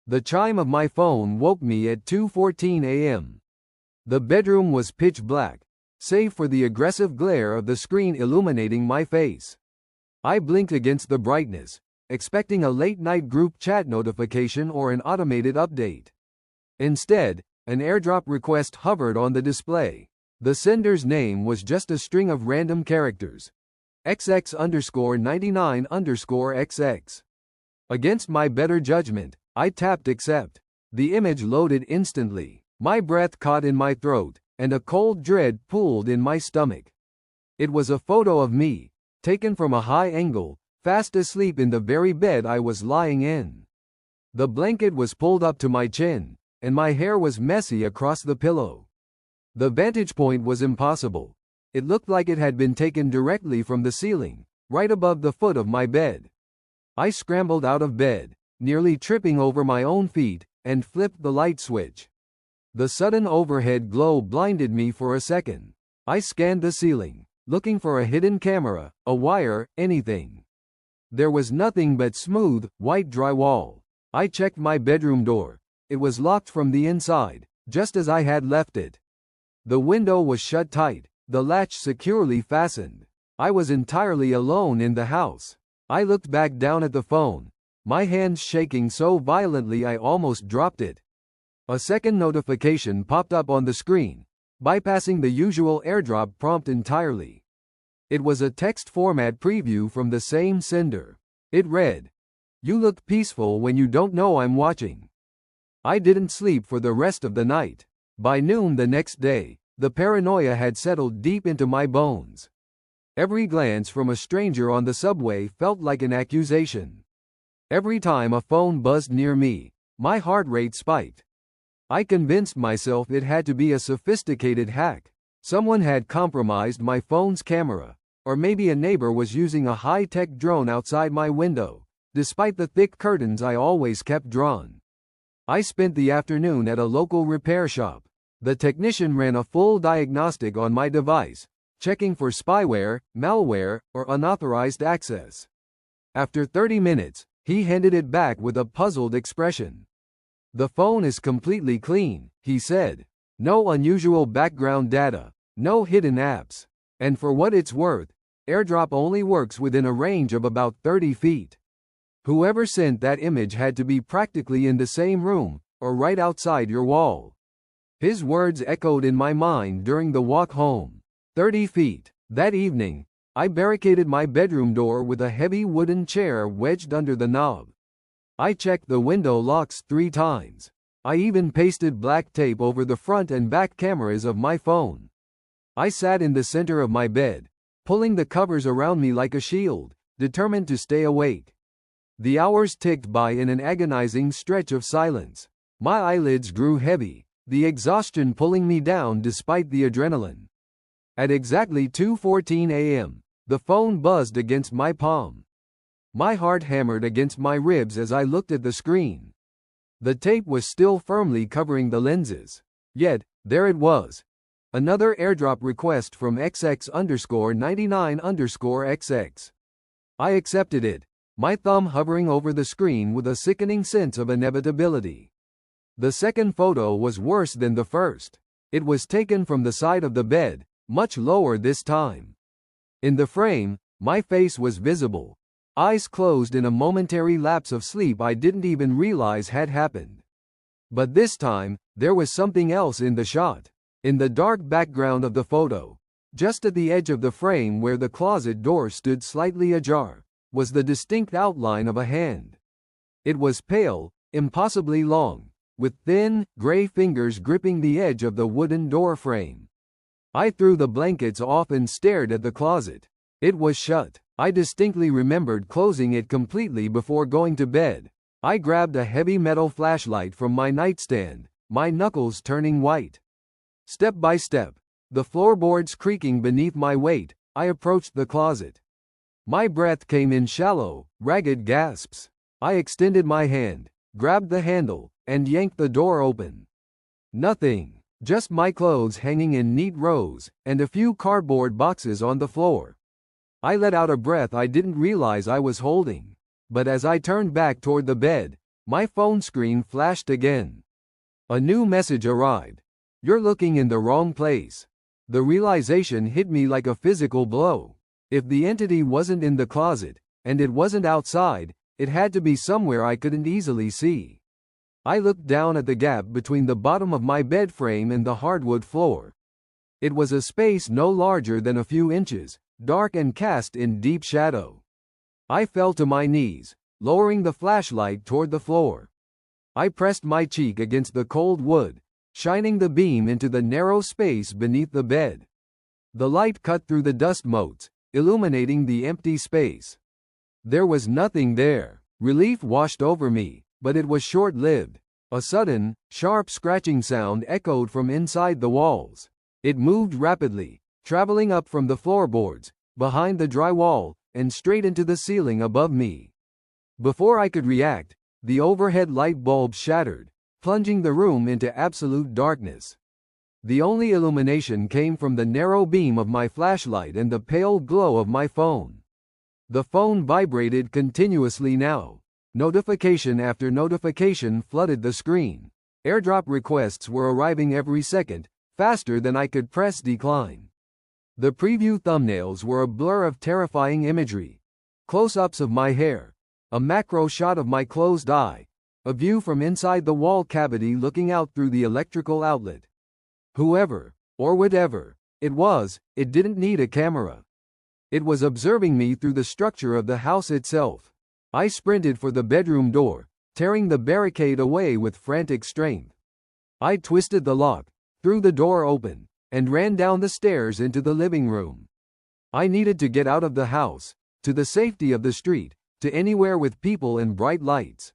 The chime of my phone woke me at 2:14 a.m. The bedroom was pitch black, save for the aggressive glare of the screen illuminating my face. I blinked against the brightness, expecting a late-night group chat notification or an automated update. Instead, an AirDrop request hovered on the display. The sender's name was just a string of random characters. XX_99_XX. Against my better judgment, I tapped accept. The image loaded instantly. My breath caught in my throat, and a cold dread pooled in my stomach. It was a photo of me, taken from a high angle, fast asleep in the very bed I was lying in. The blanket was pulled up to my chin, and my hair was messy across the pillow. The vantage point was impossible. It looked like it had been taken directly from the ceiling, right above the foot of my bed. I scrambled out of bed, nearly tripping over my own feet, and flipped the light switch. The sudden overhead glow blinded me for a second. I scanned the ceiling, looking for a hidden camera, a wire, anything. There was nothing but smooth, white drywall. I checked my bedroom door. It was locked from the inside, just as I had left it. The window was shut tight, the latch securely fastened. I was entirely alone in the house. I looked back down at the phone, my hands shaking so violently I almost dropped it. A second notification popped up on the screen, bypassing the usual AirDrop prompt entirely. It was a text format preview from the same sender. It read, "You look peaceful when you don't know I'm watching." I didn't sleep for the rest of the night. By noon the next day, the paranoia had settled deep into my bones. Every glance from a stranger on the subway felt like an accusation. Every time a phone buzzed near me, my heart rate spiked. I convinced myself it had to be a sophisticated hack. Someone had compromised my phone's camera, or maybe a neighbor was using a high-tech drone outside my window, despite the thick curtains I always kept drawn. I spent the afternoon at a local repair shop. The technician ran a full diagnostic on my device, checking for spyware, malware, or unauthorized access. After 30 minutes, he handed it back with a puzzled expression. "The phone is completely clean," he said. "No unusual background data, no hidden apps. And for what it's worth, AirDrop only works within a range of about 30 feet. Whoever sent that image had to be practically in the same room, or right outside your wall." His words echoed in my mind during the walk home. 30 feet. That evening, I barricaded my bedroom door with a heavy wooden chair wedged under the knob. I checked the window locks 3 times. I even pasted black tape over the front and back cameras of my phone. I sat in the center of my bed, pulling the covers around me like a shield, determined to stay awake. The hours ticked by in an agonizing stretch of silence. My eyelids grew heavy, the exhaustion pulling me down despite the adrenaline. At exactly 2:14 a.m., the phone buzzed against my palm. My heart hammered against my ribs as I looked at the screen. The tape was still firmly covering the lenses. Yet, there it was. Another AirDrop request from XX_99_XX. I accepted it, my thumb hovering over the screen with a sickening sense of inevitability. The second photo was worse than the first. It was taken from the side of the bed, much lower this time. In the frame, my face was visible. Eyes closed in a momentary lapse of sleep I didn't even realize had happened. But this time, there was something else in the shot. In the dark background of the photo, just at the edge of the frame where the closet door stood slightly ajar, was the distinct outline of a hand. It was pale, impossibly long, with thin, gray fingers gripping the edge of the wooden door frame. I threw the blankets off and stared at the closet. It was shut. I distinctly remembered closing it completely before going to bed. I grabbed a heavy metal flashlight from my nightstand, my knuckles turning white. Step by step, the floorboards creaking beneath my weight, I approached the closet. My breath came in shallow, ragged gasps. I extended my hand, grabbed the handle, and yanked the door open. Nothing, just my clothes hanging in neat rows, and a few cardboard boxes on the floor. I let out a breath I didn't realize I was holding. But as I turned back toward the bed, My phone screen flashed again. A new message arrived. You're looking in the wrong place. The realization hit me like a physical blow. If the entity wasn't in the closet, and it wasn't outside, it had to be somewhere I couldn't easily see. I looked down at the gap between the bottom of my bed frame and the hardwood floor. It was a space no larger than a few inches, dark and cast in deep shadow. I fell to my knees, lowering the flashlight toward the floor. I pressed my cheek against the cold wood, shining the beam into the narrow space beneath the bed. The light cut through the dust motes, illuminating the empty space. There was nothing there. Relief washed over me, but it was short-lived. A sudden, sharp scratching sound echoed from inside the walls. It moved rapidly, traveling up from the floorboards, behind the drywall, and straight into the ceiling above me. Before I could react, the overhead light bulb shattered, plunging the room into absolute darkness. The only illumination came from the narrow beam of my flashlight and the pale glow of my phone. The phone vibrated continuously now. Notification after notification flooded the screen. AirDrop requests were arriving every second, faster than I could press decline. The preview thumbnails were a blur of terrifying imagery. Close-ups of my hair, a macro shot of my closed eye, a view from inside the wall cavity looking out through the electrical outlet. Whoever, or whatever, it was, it didn't need a camera. It was observing me through the structure of the house itself. I sprinted for the bedroom door, tearing the barricade away with frantic strength. I twisted the lock, threw the door open, and ran down the stairs into the living room. I needed to get out of the house, to the safety of the street, to anywhere with people and bright lights.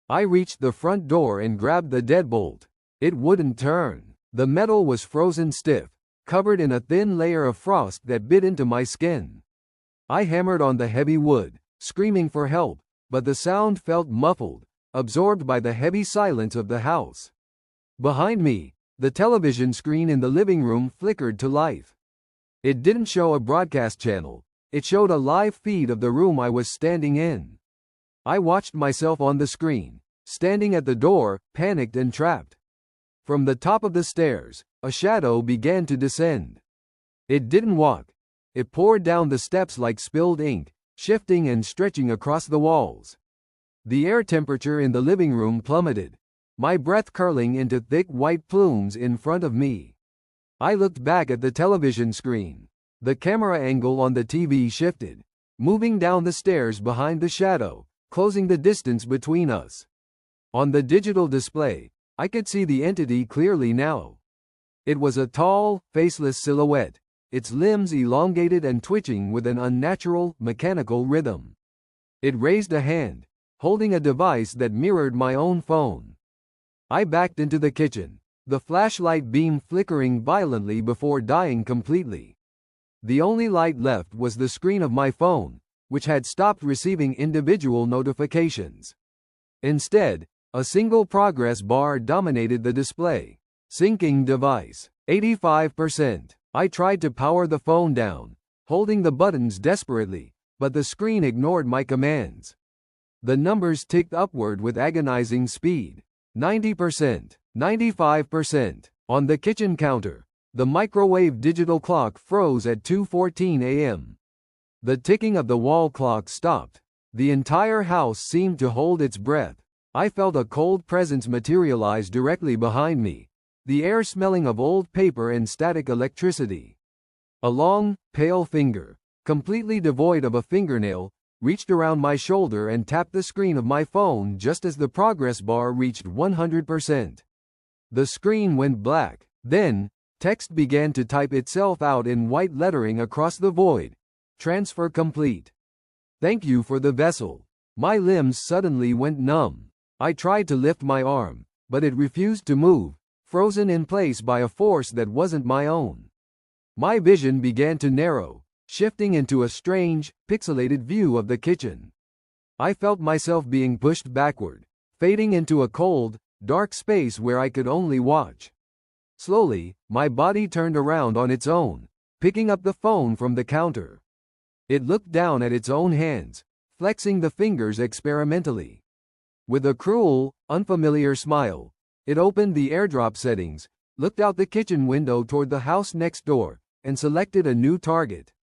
I reached the front door and grabbed the deadbolt. It wouldn't turn. The metal was frozen stiff, covered in a thin layer of frost that bit into my skin. I hammered on the heavy wood, screaming for help, but the sound felt muffled, absorbed by the heavy silence of the house. Behind me, the television screen in the living room flickered to life. It didn't show a broadcast channel, it showed a live feed of the room I was standing in. I watched myself on the screen, standing at the door, panicked and trapped. From the top of the stairs, a shadow began to descend. It didn't walk. It poured down the steps like spilled ink, shifting and stretching across the walls. The air temperature in the living room plummeted, my breath curling into thick white plumes in front of me. I looked back at the television screen. The camera angle on the TV shifted, moving down the stairs behind the shadow, closing the distance between us. On the digital display, I could see the entity clearly now. It was a tall, faceless silhouette, its limbs elongated and twitching with an unnatural, mechanical rhythm. It raised a hand, holding a device that mirrored my own phone. I backed into the kitchen, the flashlight beam flickering violently before dying completely. The only light left was the screen of my phone, which had stopped receiving individual notifications. Instead, a single progress bar dominated the display. Syncing device, 85%. I tried to power the phone down, holding the buttons desperately, but the screen ignored my commands. The numbers ticked upward with agonizing speed. 90%, 95%. On the kitchen counter, the microwave digital clock froze at 2:14 a.m. The ticking of the wall clock stopped. The entire house seemed to hold its breath. I felt a cold presence materialize directly behind me, the air smelling of old paper and static electricity. A long, pale finger, completely devoid of a fingernail, reached around my shoulder and tapped the screen of my phone just as the progress bar reached 100%. The screen went black. Then, text began to type itself out in white lettering across the void. Transfer complete. Thank you for the vessel. My limbs suddenly went numb. I tried to lift my arm, but it refused to move, frozen in place by a force that wasn't my own. My vision began to narrow, shifting into a strange, pixelated view of the kitchen. I felt myself being pushed backward, fading into a cold, dark space where I could only watch. Slowly, my body turned around on its own, picking up the phone from the counter. It looked down at its own hands, flexing the fingers experimentally. With a cruel, unfamiliar smile, it opened the AirDrop settings, looked out the kitchen window toward the house next door, and selected a new target.